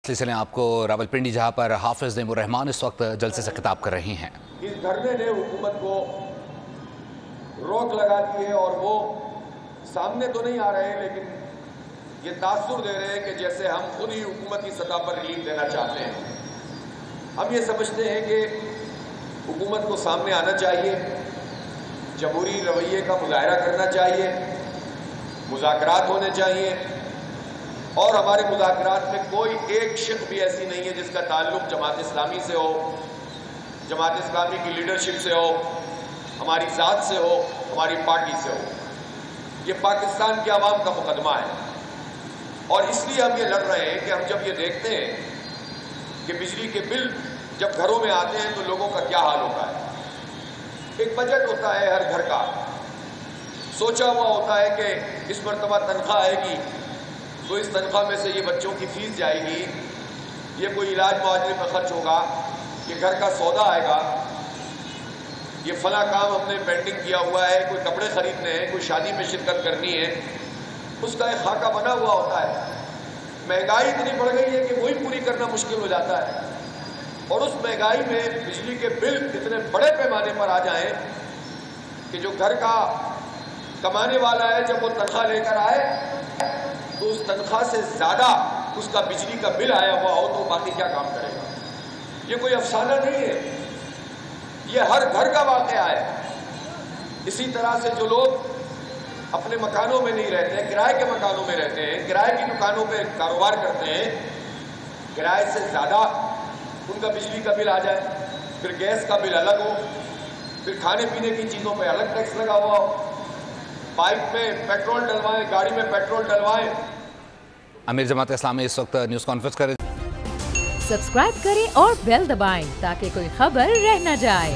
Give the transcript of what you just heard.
सिलसिले आपको रावलपिंडी, जहां पर हाफिज नईमुर रहमान इस वक्त जलसे से खिताब कर रही हैं। इस धरने ने हुकूमत को रोक लगा दी है और वो सामने तो नहीं आ रहे हैं, लेकिन ये तासुर दे रहे हैं कि जैसे हम खुद ही हुकूमत की सतह पर रिलीफ देना चाहते हैं। हम ये समझते हैं कि हुकूमत को सामने आना चाहिए, जमहूरी रवैये का मुजाहरा करना चाहिए, मुज़ाकरात होने चाहिए और हमारे मुज़ाकरात में कोई एक शिक भी ऐसी नहीं है जिसका ताल्लुक जमात इस्लामी से हो, जमात इस्लामी की लीडरशिप से हो, हमारी ज़ात से हो, हमारी पार्टी से हो। ये पाकिस्तान की आवाम का मुकदमा है और इसलिए हम ये लड़ रहे हैं कि हम जब ये देखते हैं कि बिजली के बिल जब घरों में आते हैं तो लोगों का क्या हाल होता है। एक बजट होता है हर घर का, सोचा हुआ होता है कि इस मरतबा तनख्वाह आएगी तो इस तनख्वाह में से ये बच्चों की फीस जाएगी, ये कोई इलाज मुआवजे पर खर्च होगा, ये घर का सौदा आएगा, ये फला काम हमने पेंडिंग किया हुआ है, कोई कपड़े खरीदने हैं, कोई शादी में शिरकत करनी है, उसका एक खाका बना हुआ होता है। महंगाई इतनी बढ़ गई है कि वही पूरी करना मुश्किल हो जाता है और उस महंगाई में बिजली के बिल इतने बड़े पैमाने पर आ जाएं कि जो घर का कमाने वाला है जब वो तनख्वाह लेकर आए तो उस तनख्वाह से ज़्यादा उसका बिजली का बिल आया हुआ हो तो बाकी क्या काम करेगा। ये कोई अफसाना नहीं है, ये हर घर का वाक़या है। इसी तरह से जो लोग अपने मकानों में नहीं रहते हैं, किराए के मकानों में रहते हैं, किराए की दुकानों पे कारोबार करते हैं, किराए से ज़्यादा उनका बिजली का बिल आ जाए, फिर गैस का बिल अलग हो, फिर खाने पीने की चीज़ों पे अलग टैक्स लगा हुआ हो, बाइक में पेट्रोल डलवाएं, गाड़ी में पेट्रोल डलवाएं। अमीर जमात इस्लामी इस वक्त न्यूज़ कॉन्फ्रेंस करें। सब्सक्राइब करें और बेल दबाएं ताकि कोई खबर रह न जाए।